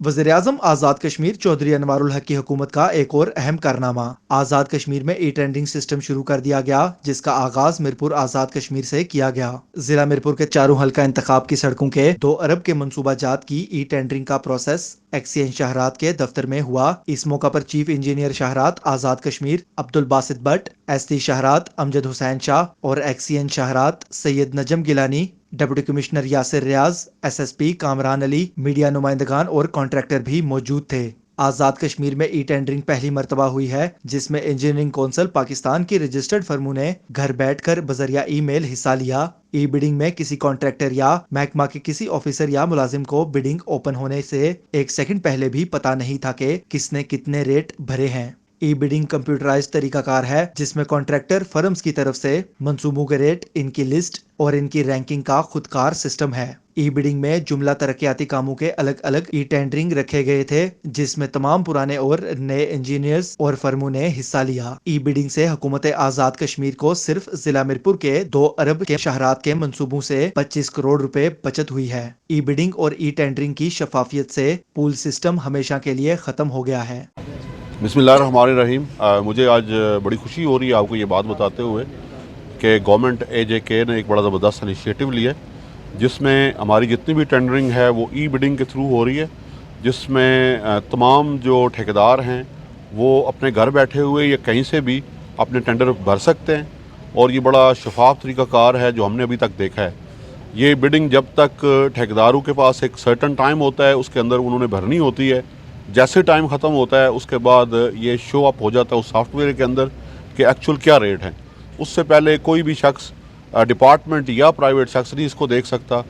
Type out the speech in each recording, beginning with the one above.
वज़ीर-ए-आज़म आज़ाद कश्मीर चौधरी अनवारुल हक की हुकूमत का एक और अहम कारनामा। आज़ाद कश्मीर में ई टेंडरिंग सिस्टम शुरू कर दिया गया, जिसका आगाज मिरपुर आज़ाद कश्मीर से किया गया। जिला मिरपुर के चारों हल्का इंतखाब की सड़कों के 2 अरब के मंसूबा जात की ई टेंडरिंग का प्रोसेस एक्सीएन शाहरात के दफ्तर में हुआ। इस मौका पर chief engineer शाहरात Azad Kashmir Abdul Basit Bhatt, ST शाहरात Amjad Hussain Shah और एक्सीएन शाहरात सैयद नजम गिलानी, डिप्टी कमिश्नर यासिर रियाज, एसएसपी कामरान अली, मीडिया नुमाइंदगान और कॉन्ट्रैक्टर भी मौजूद थे। आज़ाद कश्मीर में ई टेंडरिंग पहली मरतबा हुई है, जिसमें इंजीनियरिंग कौंसिल पाकिस्तान की रजिस्टर्ड फर्मों ने घर बैठकर बजरिया ईमेल हिस्सा लिया। ई बिडिंग में किसी कॉन्ट्रैक्टर या महकमा के किसी ऑफिसर या मुलाजिम को बिडिंग ओपन होने से 1 सेकंड पहले भी पता नहीं था कि किसने कितने रेट भरे हैं। ई बिडिंग कंप्यूटराइज्ड तरीकाकार है, जिसमें कॉन्ट्रैक्टर फर्म्स की तरफ से मंसूबों के रेट, इनकी लिस्ट और इनकी रैंकिंग का खुदकार सिस्टम है। ई बिडिंग में जुमला तरक्याती कामों के अलग अलग ई टेंडरिंग रखे गए थे, जिसमें तमाम पुराने और नए इंजीनियर्स और फर्मों ने हिस्सा लिया। ई बिडिंग से हुकूमत आज़ाद कश्मीर को सिर्फ जिला मिरपुर के 2 अरब के शहरात के मंसूबों से 25 करोड़ रुपए बचत हुई है। ई बिडिंग और ई टेंडरिंग की शफाफियत से पूल सिस्टम हमेशा के लिए खत्म हो गया है। बिस्मिल्लाहिर्रहमानिर्रहीम। मुझे आज बड़ी खुशी हो रही है आपको ये बात बताते हुए कि गवर्नमेंट AJK ने एक बड़ा ज़बरदस्त इनिशिएटिव लिया है, जिसमें हमारी जितनी भी टेंडरिंग है वो ई बिडिंग के थ्रू हो रही है, जिसमें तमाम जो ठेकेदार हैं वो अपने घर बैठे हुए या कहीं से भी अपने टेंडर भर सकते हैं। और ये बड़ा शफाफ तरीक़ाकार है जो हमने अभी तक देखा है। ये बिडिंग जब तक ठेकेदारों के पास एक सर्टन टाइम होता है उसके अंदर उन्होंने भरनी होती है, जैसे टाइम ख़त्म होता है उसके बाद ये शो अप हो जाता है उस सॉफ्टवेयर के अंदर कि एक्चुअल क्या रेट है। उससे पहले कोई भी शख्स, डिपार्टमेंट या प्राइवेट शख्स नहीं इसको देख सकता।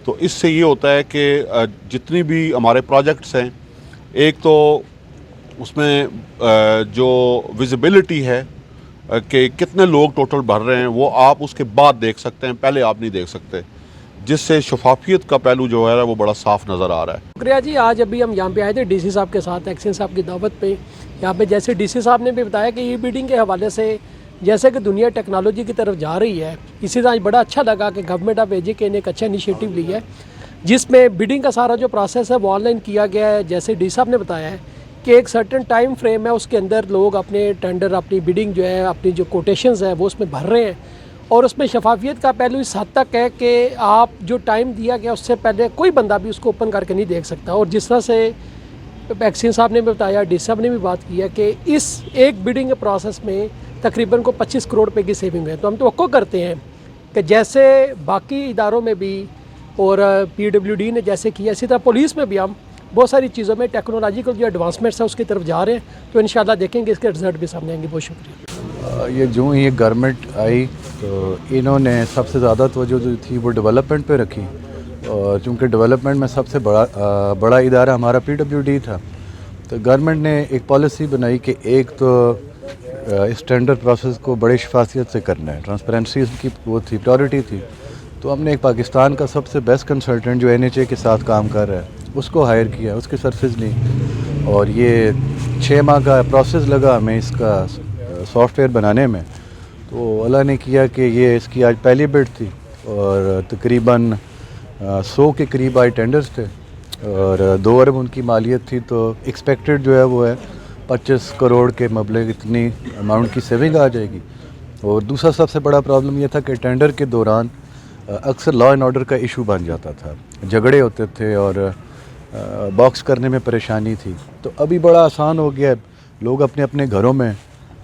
तो इससे ये होता है कि जितनी भी हमारे प्रोजेक्ट्स हैं, एक तो उसमें जो विजिबिलिटी है कि कितने लोग टोटल भर रहे हैं वो आप उसके बाद देख सकते हैं, पहले आप नहीं देख सकते, जिससे शफाफियत का पहलू जो है वो बड़ा साफ नज़र आ रहा है। शुक्रिया जी। आज अभी हम यहाँ पे आए थे डीसी साहब के साथ, एक्सीएन साहब की दावत पे। यहाँ पे जैसे डीसी साहब ने भी बताया कि ई बिडिंग के हवाले से जैसे कि दुनिया टेक्नोलॉजी की तरफ जा रही है, इसी तरह बड़ा अच्छा लगा कि गवर्नमेंट ऑफ AJK ने एक अच्छा इनिशिएटिव लिया है, जिसमें बिडिंग का सारा जो प्रोसेस है वो ऑनलाइन किया गया है। जैसे डी साहब ने बताया है कि एक सर्टेन टाइम फ्रेम है, उसके अंदर लोग अपने टेंडर, अपनी बिडिंग जो है, अपनी जो कोटेशंस है वो उसमें भर रहे हैं। और उसमें शफाफियत का पहलू इस हद तक है कि आप जो टाइम दिया गया उससे पहले कोई बंदा भी उसको ओपन करके नहीं देख सकता। और जिस तरह से एक्सीएन साहब ने भी बताया, डी साहब ने भी बात की है कि इस एक बिडिंग के प्रोसेस में तकरीबन को 25 करोड़ रुपए की सेविंग है। तो हम तवक्को करते हैं कि जैसे बाकी इदारों में भी और PWD ने जैसे किया, इसी तरह पुलिस में भी हम बहुत सारी चीज़ों में टेक्नोलॉजिकल जो एडवांसमेंट्स है उसकी तरफ जा रहे हैं। तो इंशाल्लाह देखेंगे इसके रिजल्ट भी सामने आएंगे। बहुत शुक्रिया। ये जो ये गवर्नमेंट आई तो इन्होंने सबसे ज़्यादा तवज्जो जो थी वो डेवलपमेंट पे रखी। और चूँकि डेवलपमेंट में सबसे बड़ा इदारा हमारा PWD था, तो गवर्नमेंट ने एक पॉलिसी बनाई कि एक तो इस टेंडर प्रोसेस को बड़े शफाफियत से करना है, ट्रांसपेरेंसी की वो थी, प्रायोरिटी थी। तो हमने एक पाकिस्तान का सबसे बेस्ट कंसल्टेंट जो NHA के साथ काम कर रहा है उसको हायर किया, उसकी सर्विस ली। और ये 6 माह का प्रोसेस लगा हमें इसका सॉफ्टवेयर बनाने में। तो अल्लाह ने किया कि ये इसकी आज पहली बिड थी और तकरीबन 100 के करीब आज टेंडर्स थे और 2 अरब उनकी मालियत थी। तो एक्सपेक्टेड जो है वो है 25 करोड़ के मबलग इतनी अमाउंट की सेविंग आ जाएगी। और दूसरा सबसे बड़ा प्रॉब्लम ये था कि टेंडर के दौरान अक्सर लॉ एंड ऑर्डर का इशू बन जाता था, झगड़े होते थे और बॉक्स करने में परेशानी थी। तो अभी बड़ा आसान हो गया है, लोग अपने अपने घरों में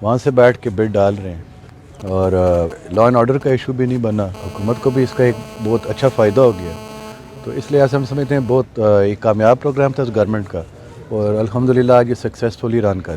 वहाँ से बैठ के बिड डाल रहे हैं और लॉ एंड ऑर्डर का इशू भी नहीं बना। हुकूमत को भी इसका एक बहुत अच्छा फ़ायदा हो गया। तो इसलिए ऐसा हम समझते हैं बहुत एक कामयाब प्रोग्राम था इस गवर्नमेंट का और अल्हम्दुलिल्लाह आज ये सक्सेसफुली रन कर